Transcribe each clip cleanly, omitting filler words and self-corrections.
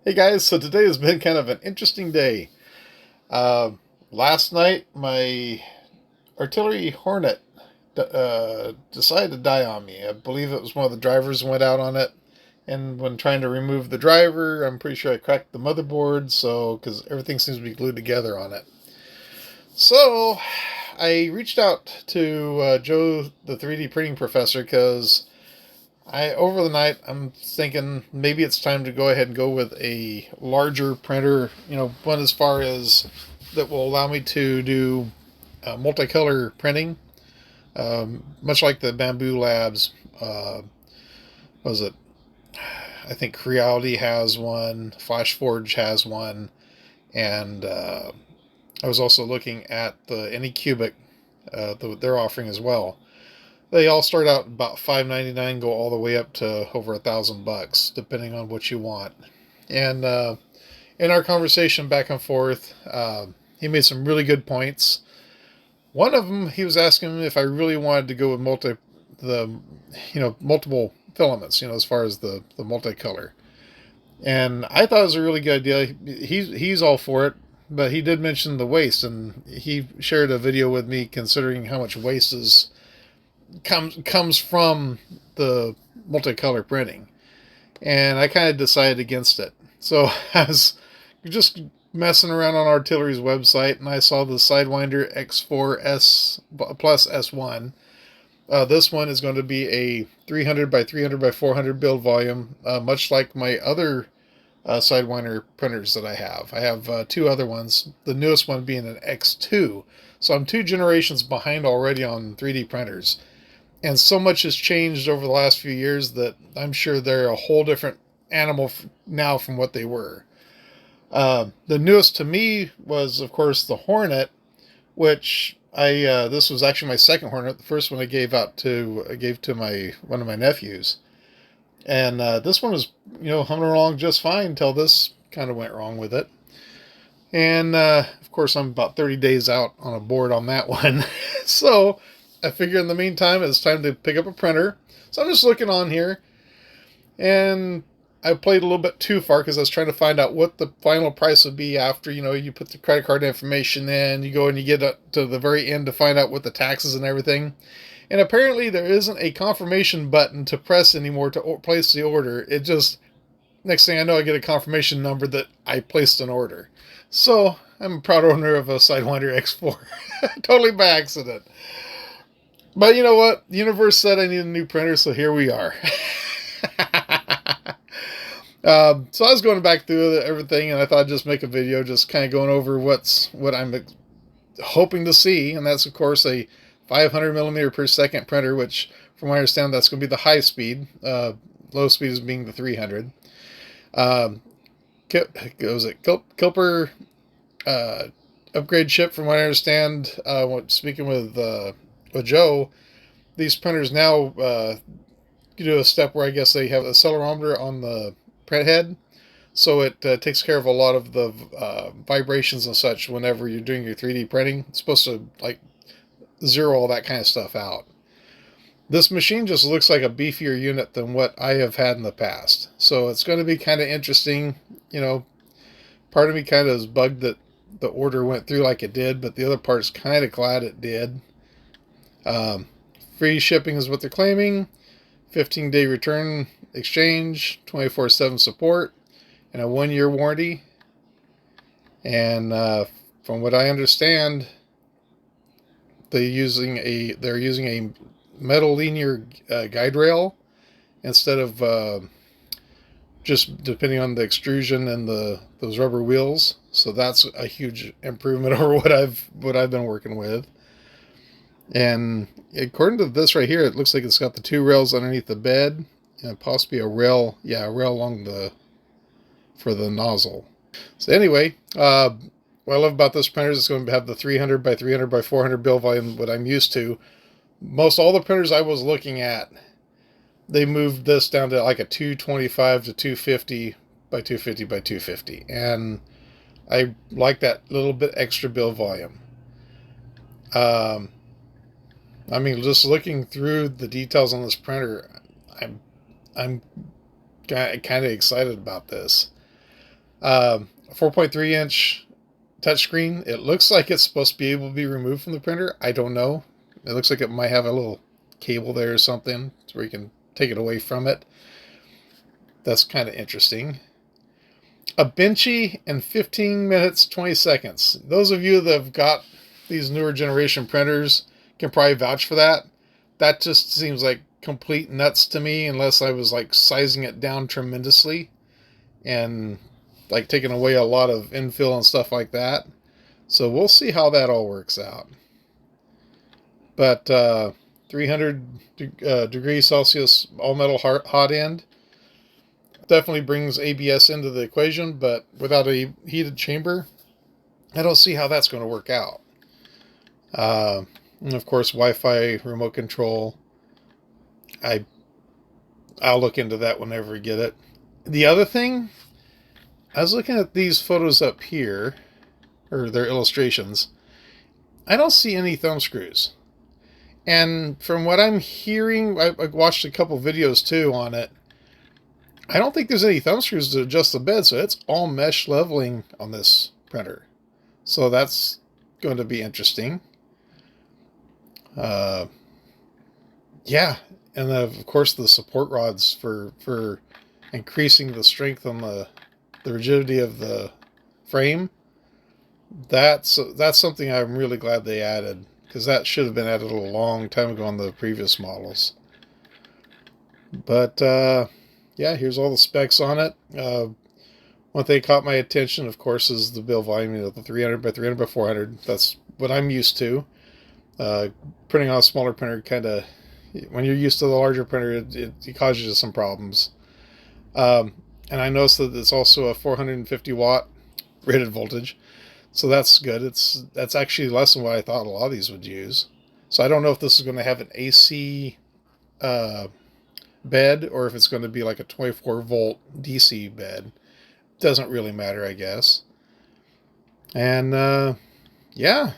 Hey guys, so today has been kind of an interesting day. Uh, Last night, my Artillery Hornet decided to die on me. I believe it was one of the drivers went out on it, and when trying to remove the driver, I'm pretty sure I cracked the motherboard. So, because everything seems to be glued together on it, so I reached out to Joe, the 3D printing professor, because over the night, I'm thinking maybe it's time to go ahead and go with a larger printer, one as far as that will allow me to do multicolor printing, much like the Bamboo Labs. Was it? I think Creality has one, FlashForge has one, and I was also looking at the Anycubic that they're offering as well. They all start out about $5.99, go all the way up to over $1,000, depending on what you want. And in our conversation back and forth, he made some really good points. One of them, he was asking if I really wanted to go with multiple filaments, as far as the multicolor. And I thought it was a really good idea. He's all for it, but he did mention the waste, and he shared a video with me considering how much waste comes from the multicolor printing, and I kind of decided against it. So I was just messing around on Artillery's website, and I saw the Sidewinder X4S plus S1. This one is going to be a 300 by 300 by 400 build volume, much like my other Sidewinder printers that I have. I have two other ones, the newest one being an X2. So I'm two generations behind already on 3D printers. And so much has changed over the last few years that I'm sure they're a whole different animal now from what they were. The newest to me was, of course, the Hornet, which this was actually my second Hornet. The first one I gave to my one of my nephews, and this one was humming along just fine until this kind of went wrong with it. And of course, I'm about 30 days out on a board on that one, so I figure in the meantime it's time to pick up a printer. So I'm just looking on here, and I played a little bit too far because I was trying to find out what the final price would be after you put the credit card information in. You go and you get up to the very end to find out what the taxes and everything. And apparently there isn't a confirmation button to press anymore to place the order. It just, next thing I know, I get a confirmation number that I placed an order. So I'm a proud owner of a Sidewinder X4, totally by accident. But you know what? The universe said I need a new printer, so here we are. So I was going back through everything, and I thought I'd just make a video just kind of going over what I'm hoping to see, and that's, of course, a 500 millimeter per second printer, which, from what I understand, that's going to be the high speed. Low speed is being the 300. Was it Kilper upgrade chip, from what I understand, speaking with Joe, these printers now do a step where I guess they have a accelerometer on the print head, so it takes care of a lot of the vibrations and such whenever you're doing your 3D printing. It's supposed to like zero all that kind of stuff out. This machine just looks like a beefier unit than what I have had in the past, so it's going to be kind of interesting. Part of me kind of is bugged that the order went through like it did, but the other part's kind of glad it did. Free shipping is what they're claiming, 15-day return exchange, 24/7 support, and a 1-year warranty. And from what I understand, they're using a metal linear guide rail instead of just depending on the extrusion and those rubber wheels. So that's a huge improvement over what I've been working with. And according to this right here, it looks like it's got the two rails underneath the bed, and possibly a rail along for the nozzle. So anyway, what I love about this printer is it's going to have the 300 by 300 by 400 build volume, what I'm used to. Most all the printers I was looking at, they moved this down to like a 225 to 250 by 250 by 250, and I like that little bit extra build volume. I mean, just looking through the details on this printer, I'm kind of excited about this. 4.3-inch touchscreen. It looks like it's supposed to be able to be removed from the printer. I don't know. It looks like it might have a little cable there or something so where you can take it away from it. That's kind of interesting. A Benchy in 15 minutes, 20 seconds. Those of you that have got these newer generation printers can probably vouch for that. That just seems like complete nuts to me, unless I was like sizing it down tremendously and like taking away a lot of infill and stuff like that. So we'll see how that all works out. But 300 degrees Celsius all metal hot end definitely brings ABS into the equation, but without a heated chamber, I don't see how that's going to work out. And of course, Wi-Fi remote control. I'll look into that whenever we get it. The other thing, I was looking at these photos up here, or their illustrations. I don't see any thumb screws. And from what I'm hearing, I watched a couple videos too on it. I don't think there's any thumb screws to adjust the bed, so it's all mesh leveling on this printer. So that's going to be interesting. Yeah, and then of course the support rods for increasing the strength on the rigidity of the frame. That's something I'm really glad they added, because that should have been added a long time ago on the previous models. But yeah, here's all the specs on it. One thing that caught my attention, of course, is the build volume. The 300 by 300 by 400. That's what I'm used to. Printing on a smaller printer, kind of, when you're used to the larger printer, it causes you some problems. And I noticed that it's also a 450 watt rated voltage, so that's good. That's actually less than what I thought a lot of these would use. So I don't know if this is going to have an AC bed, or if it's going to be like a 24 volt DC bed. Doesn't really matter, I guess. And yeah,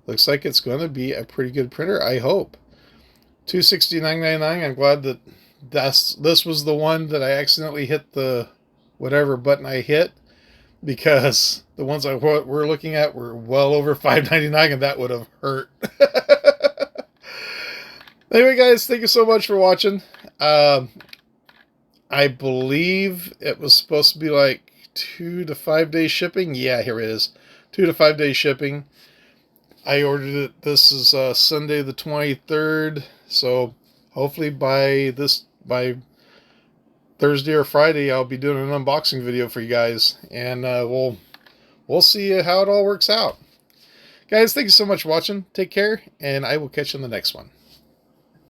looks like it's going to be a pretty good printer, I hope. $269.99. I'm glad that this was the one that I accidentally hit the whatever button I hit, because the ones we're looking at were well over $5.99, and that would have hurt. Anyway, guys, thank you so much for watching. I believe it was supposed to be like 2 to 5 day shipping. Yeah, here it is. 2 to 5 day shipping. I ordered it. This is Sunday the 23rd. So hopefully by Thursday or Friday, I'll be doing an unboxing video for you guys, and we'll see how it all works out. Guys, thank you so much for watching. Take care, and I will catch you in the next one.